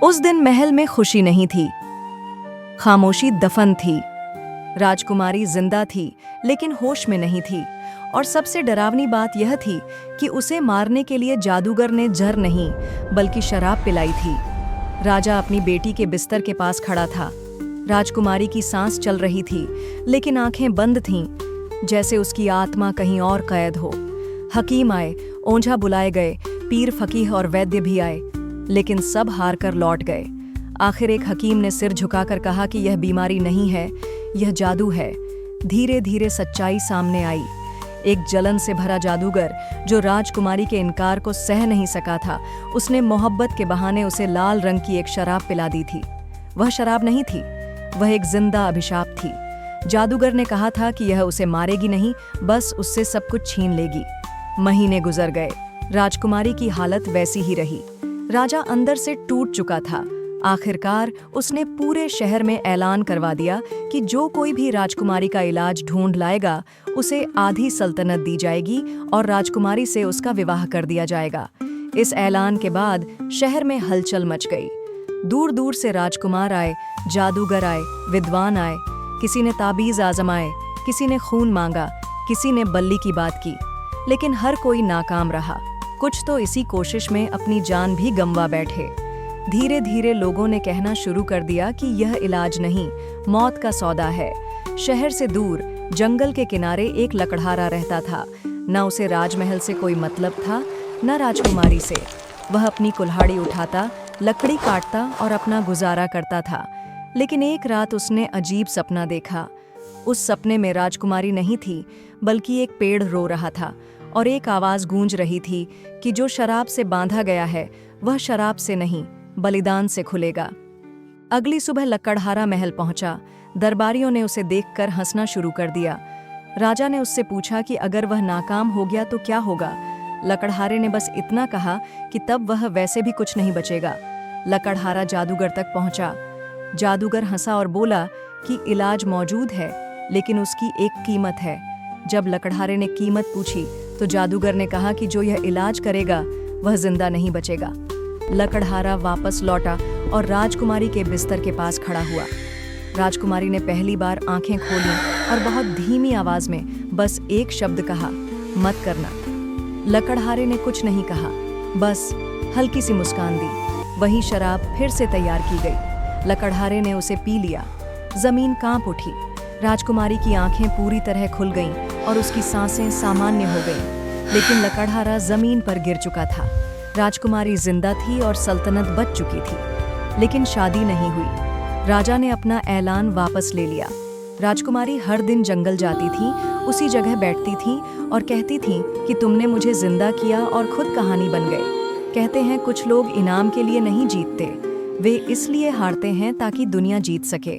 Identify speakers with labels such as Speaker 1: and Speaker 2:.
Speaker 1: उस दिन महल में खुशी नहीं थी, खामोशी दफन थी। राजकुमारी जिंदा थी लेकिन होश में नहीं थी, और सबसे डरावनी बात यह थी कि उसे मारने के लिए जादूगर ने जहर नहीं बल्कि शराब पिलाई थी। राजा अपनी बेटी के बिस्तर के पास खड़ा था। राजकुमारी की सांस चल रही थी लेकिन आंखें बंद थीं, जैसे उसकी आत्मा कहीं और कैद हो। हकीम आए, ओझा बुलाए गए, पीर फकीह और वैद्य भी आए, लेकिन सब हार कर लौट गए। आखिर एक हकीम ने सिर झुकाकर कहा कि यह बीमारी नहीं है, यह जादू है। धीरे धीरे सच्चाई सामने आई। एक जलन से भरा जादूगर जो राजकुमारी के इनकार को सह नहीं सका था, उसने मोहब्बत के बहाने उसे लाल रंग की एक शराब पिला दी थी। वह शराब नहीं थी, वह एक जिंदा अभिशाप थी। जादूगर ने कहा था कि यह उसे मारेगी नहीं, बस उससे सब कुछ छीन लेगी। महीने गुजर गए, राजकुमारी की हालत वैसी ही रही। राजा अंदर से टूट चुका था। आखिरकार उसने पूरे शहर में ऐलान करवा दिया कि जो कोई भी राजकुमारी का इलाज ढूंढ लाएगा उसे आधी सल्तनत दी जाएगी और राजकुमारी से उसका विवाह कर दिया जाएगा। इस ऐलान के बाद शहर में हलचल मच गई। दूर दूर से राजकुमार आए, जादूगर आए, विद्वान आए। किसी ने ताबीज आजमाए, किसी ने खून मांगा, किसी ने बल्ली की बात की, लेकिन हर कोई नाकाम रहा। कुछ तो इसी कोशिश में अपनी जान भी गंवा बैठे। धीरे धीरे लोगों ने कहना शुरू कर दिया कि यह इलाज नहीं, मौत का सौदा है। शहर से दूर जंगल के किनारे एक लकड़हारा रहता था। न उसे राजमहल से कोई मतलब था, न राजकुमारी से। वह अपनी कुल्हाड़ी उठाता, लकड़ी काटता और अपना गुजारा करता था। लेकिन एक रात उसने अजीब सपना देखा। उस सपने में राजकुमारी नहीं थी, बल्कि एक पेड़ रो रहा था, और एक आवाज गूंज रही थी कि जो शराब से बांधा गया है वह शराब से नहीं, बलिदान से खुलेगा। अगली सुबह लकड़हारा महल पहुंचा। दरबारियों ने उसे देखकर हंसना शुरू कर दिया। राजा ने उससे पूछा कि अगर वह नाकाम हो गया तो क्या होगा। लकड़हारे ने बस इतना कहा कि तब वह वैसे भी कुछ नहीं बचेगा। लकड़हारा जादूगर तक पहुंचा। जादूगर हंसा और बोला कि इलाज मौजूद है, लेकिन उसकी एक कीमत है। जब लकड़हारे ने कीमत पूछी तो जादूगर ने कहा कि जो यह इलाज करेगा वह जिंदा नहीं बचेगा। लकड़हारा वापस लौटा और राजकुमारी के बिस्तर के पास खड़ा हुआ। राजकुमारी ने पहली बार आंखें खोलीं और बहुत धीमी आवाज में बस एक शब्द कहा, मत करना। लकड़हारे ने कुछ नहीं कहा, बस हल्की सी मुस्कान दी। वही शराब फिर से तैयार की गई। लकड़हारे ने उसे पी लिया। जमीन कांप उठी। राजकुमारी की आंखें पूरी तरह खुल गईं और उसकी सांसें सामान्य हो गईं। लेकिन लकड़हारा जमीन पर गिर चुका था। राजकुमारी जिंदा थी और सल्तनत बच चुकी थी, लेकिन शादी नहीं हुई। राजा ने अपना ऐलान वापस ले लिया। राजकुमारी हर दिन जंगल जाती थी, उसी जगह बैठती थी और कहती थी कि तुमने मुझे जिंदा किया और खुद कहानी बन गए। कहते हैं कुछ लोग इनाम के लिए नहीं जीतते, वे इसलिए हारते हैं ताकि दुनिया जीत सके।